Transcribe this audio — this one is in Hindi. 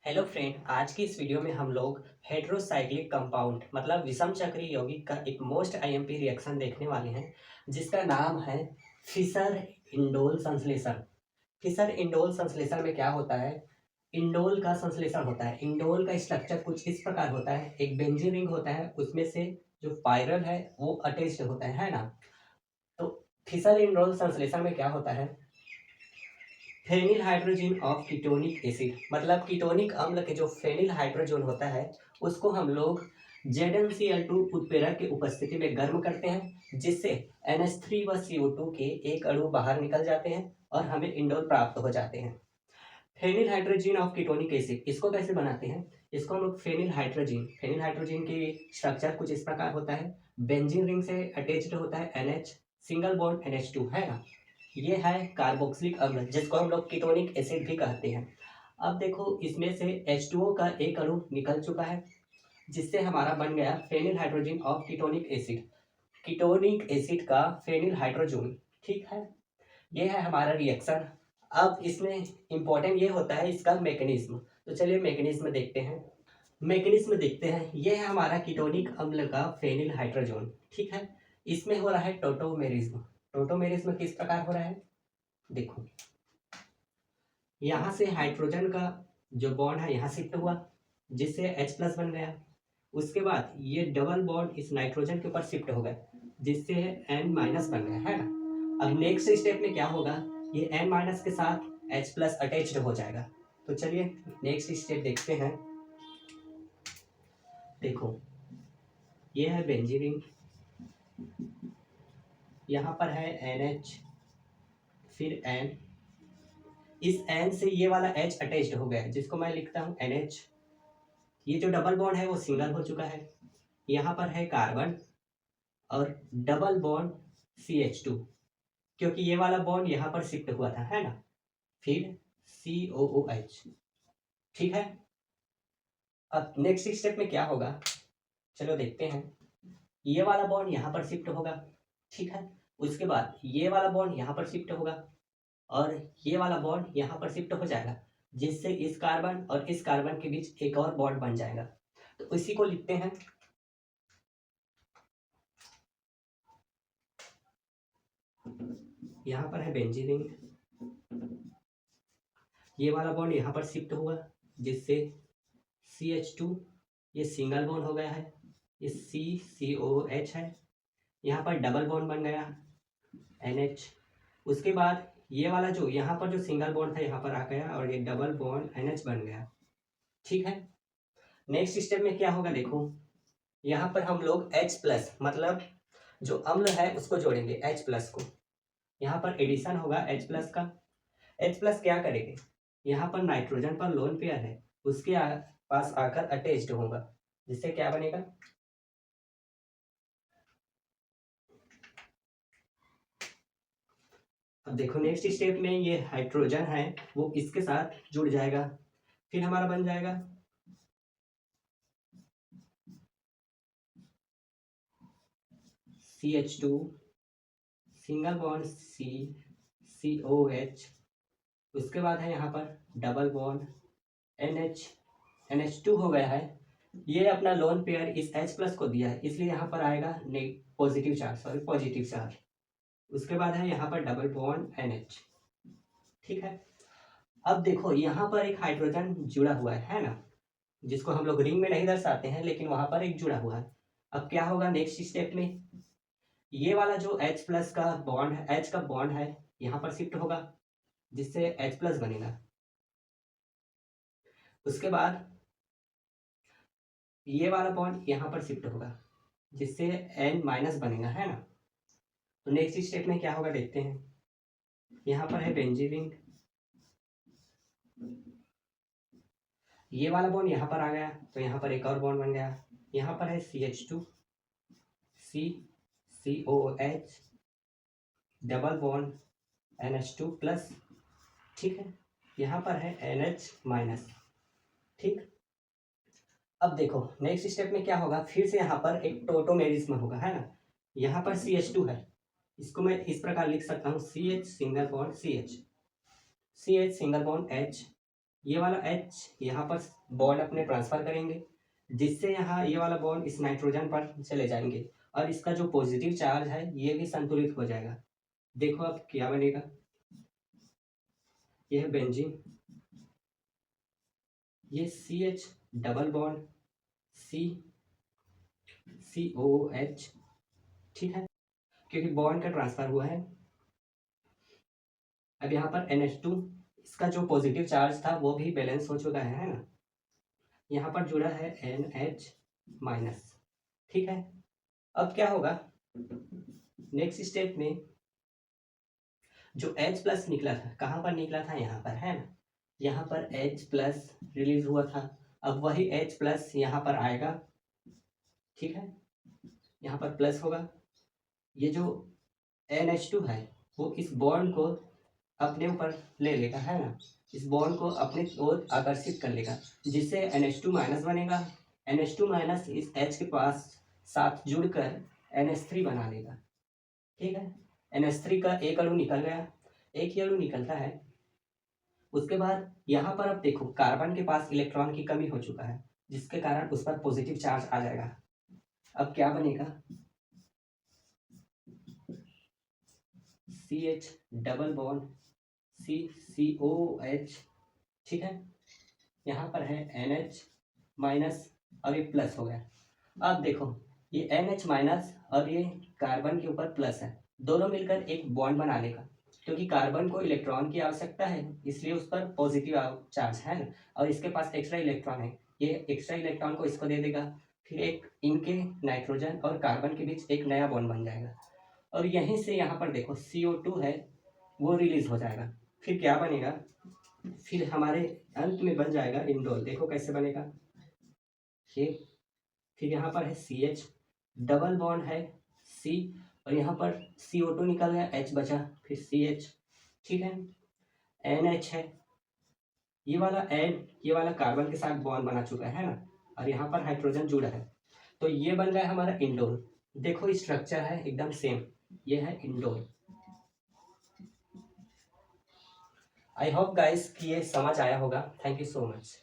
हेलो फ्रेंड, आज की इस वीडियो में हम लोग हेटेरोसाइक्लिक कंपाउंड मतलब विषम चक्रीय यौगिक का एक मोस्ट आईएमपी रिएक्शन देखने वाले हैं जिसका नाम है फिशर इंडोल संश्लेषण। फिशर इंडोल संश्लेषण में क्या होता है? इंडोल का संश्लेषण होता है। इंडोल का स्ट्रक्चर कुछ इस प्रकार होता है, एक बेंजीन रिंग होता है, उसमें से जो पायरल है वो अटैच्ड होता है ना। तो फिशर इंडोल संश्लेषण में क्या होता है? Phenyl hydrogen of ketonic acid मतलब कीटोनिक अम्ल के जो फेनिल हाइड्रोजन होता है उसको हम लोग ZnCl2 उत्प्रेरक की उपस्थिति में गर्म करते हैं, जिससे NH3 व CO2 के एक अणु बाहर निकल जाते हैं और हमें इंडोल प्राप्त हो जाते हैं। Phenyl hydrogen of ketonic acid इसको कैसे बनाते हैं? इसको हम लोग फेनिल हाइड्रोजन की स्ट्रक्चर कुछ इस प्रकार होता है। बेंजीन रिंग से अटैच्ड होता है NH, सिंगल बॉन्ड NH2 है ना। ये है कार्बोक्सिलिक अम्ल जिसको हम लोग कीटोनिक एसिड भी कहते हैं। अब देखो इसमें से H2O का एक अणु निकल चुका है, जिससे हमारा बन गया phenyl hydrogen of ketonic acid, ketonic acid का फेनिल हाइड्रोजन। ठीक है, ये है हमारा रिएक्शन। अब इसमें इंपॉर्टेंट ये होता है इसका मैकेनिज्म। तो चलिए मैकेनिज्म देखते हैं। ये है हमारा कीटोनिक अम्ल का फेनिल हाइड्रोजन। ठीक है, इसमें हो रहा है टोटोमेरिज्म। टोटोमेरिज्म किस प्रकार हो रहा है? देखो, यहाँ से हाइड्रोजन का जो बॉन्ड है यहाँ शिफ्ट हुआ, जिससे H+ बन गया। उसके बाद ये डबल बॉन्ड इस नाइट्रोजन के ऊपर शिफ्ट हो गया, जिससे N- बन गया है ना। अब नेक्स्ट स्टेप में क्या होगा? ये N- के साथ H+ अटैच्ड हो जाएगा। तो चलिए नेक्स्ट स्टेप देखते हैं। देखो, ये है बेंजीन, यहाँ पर है NH, फिर N, इस N से ये वाला H अटैच्ड हो गया जिसको मैं लिखता हूँ NH। ये जो डबल बॉन्ड है वो सिंगल हो चुका है। यहाँ पर है कार्बन और डबल बॉन्ड CH2, क्योंकि ये वाला बॉन्ड यहाँ पर शिफ्ट हुआ था है ना। फिर COOH। ठीक है, अब नेक्स्ट स्टेप में क्या होगा चलो देखते हैं। ये वाला बॉन्ड यहाँ पर शिफ्ट होगा। ठीक है, उसके बाद ये वाला बॉन्ड यहाँ पर शिफ्ट होगा और ये वाला बॉन्ड यहाँ पर शिफ्ट हो जाएगा, जिससे इस कार्बन और इस कार्बन के बीच एक और बॉन्ड बन जाएगा। तो इसी को लिखते हैं। यहाँ पर है बेंजीन, ये वाला बॉन्ड यहाँ पर शिफ्ट हुआ, जिससे CH2 ये सिंगल बॉन्ड हो गया है, ये CCOH है। यहाँ पर डबल बॉन्ड बन गया NH। उसके बाद ये वाला जो यहाँ पर जो सिंगल बॉन्ड था यहाँ पर आ गया और ये डबल बॉन्ड NH बन गया। ठीक है, नेक्स्ट स्टेप में क्या होगा देखो, यहाँ पर हम लोग H+ मतलब जो अम्ल है उसको जोड़ेंगे H+ को। यहाँ पर एडिशन होगा H+ का। H+ क्या करेंगे? यहाँ पर नाइट्रोजन पर लोन पेयर है, उसके पास आकर अटैच्ड होगा, जिससे क्या बनेगा? अब देखो नेक्स्ट स्टेप में ये हाइड्रोजन है वो इसके साथ जुड़ जाएगा, फिर हमारा बन जाएगा CH2 सिंगल बॉन्ड COH। उसके बाद है यहाँ पर डबल बॉन्ड NH, NH2 हो गया है। ये अपना लोन पेयर इस H+ को दिया है, इसलिए यहाँ पर आएगा पॉजिटिव चार्ज। उसके बाद है यहाँ पर डबल बॉन्ड NH। ठीक है, अब देखो यहाँ पर एक हाइड्रोजन जुड़ा हुआ है ना, जिसको हम लोग रिंग में नहीं दर्शाते हैं लेकिन वहां पर एक जुड़ा हुआ है। अब क्या होगा नेक्स्ट स्टेप में? ये वाला जो H+ का बॉन्ड है, H का बॉन्ड है, यहाँ पर शिफ्ट होगा, जिससे H+ बनेगा। उसके बाद ये वाला बॉन्ड यहाँ पर शिफ्ट होगा, जिससे N- बनेगा है ना। तो नेक्स्ट स्टेप में क्या होगा देखते हैं। यहाँ पर है बेंजीन, ये वाला बॉन्ड यहाँ पर आ गया तो यहाँ पर एक और बॉन्ड बन गया। यहाँ पर है CH2 COH double bond NH2+। ठीक है, यहाँ पर है NH-। ठीक, अब देखो नेक्स्ट स्टेप में क्या होगा, फिर से यहाँ पर एक टोटोमेरिज्म होगा है ना। यहाँ पर CH2 है, इसको मैं इस प्रकार लिख सकता हूँ CH single bond CH, CH single bond H, ये वाला H यहाँ पर बॉन्ड अपने ट्रांसफर करेंगे, जिससे यहाँ ये वाला बॉन्ड इस नाइट्रोजन पर चले जाएंगे और इसका जो पॉजिटिव चार्ज है ये भी संतुलित हो जाएगा। देखो अब क्या बनेगा, ये है बेंजीन, ये CH डबल बॉन्ड COOH, ठीक है, क्योंकि बॉन्ड का ट्रांसफर हुआ है। अब यहाँ पर NH2, इसका जो पॉजिटिव चार्ज था वो भी बैलेंस हो चुका है ना, यहाँ पर जुड़ा है NH माइनस, ठीक है। अब क्या होगा, नेक्स्ट स्टेप में जो H प्लस निकला था, कहाँ पर निकला था, यहाँ पर है ना, यहाँ पर H प्लस रिलीज हुआ था। अब वही H प्लस यहाँ पर आएगा, ठीक है, यहाँ पर प्लस होगा। ये जो NH2 है वो इस बॉन्ड को अपने ऊपर ले लेगा, है ना, इस बॉन्ड को अपने ओर आकर्षित कर लेगा, जिससे NH2 माइनस बनेगा। NH2 माइनस इस H के पास साथ जुड़कर NH3 बना लेगा, ठीक है। NH3 का एक अणु निकल गया, एक ही अणु निकलता है। उसके बाद यहाँ पर अब देखो कार्बन के पास इलेक्ट्रॉन की कमी हो चुका है, जिसके कारण उस पर पॉजिटिव चार्ज आ जाएगा। अब क्या बनेगा, CH डबल बॉन्ड COH, ठीक है, यहाँ पर है NH माइनस और ये प्लस हो गया। अब देखो ये NH माइनस और ये कार्बन के ऊपर प्लस है, दोनों मिलकर एक बॉन्ड बना लेगा, क्योंकि कार्बन को इलेक्ट्रॉन की आवश्यकता है इसलिए उस पर पॉजिटिव चार्ज है ना, और इसके पास एक्स्ट्रा इलेक्ट्रॉन है, ये एक्स्ट्रा इलेक्ट्रॉन को इसको दे देगा, फिर एक इनके नाइट्रोजन और कार्बन के बीच एक नया बॉन्ड बन जाएगा। और यहीं से यहाँ पर देखो CO2 है वो रिलीज हो जाएगा। फिर क्या बनेगा, फिर हमारे अंत में बन जाएगा इंडोल। देखो कैसे बनेगा, ये फिर यहाँ पर है CH डबल बॉन्ड है C और यहाँ पर CO2 निकल गया, H बचा, फिर CH, ठीक है, NH है, ये वाला कार्बन के साथ बॉन्ड बना चुका है ना, और यहाँ पर हाइड्रोजन जुड़ा है, तो ये बन गया हमारा इंडोल। देखो स्ट्रक्चर है एकदम सेम, ये है इंडोल। आई होप गाइस कि ये समझ आया होगा। Thank you so much.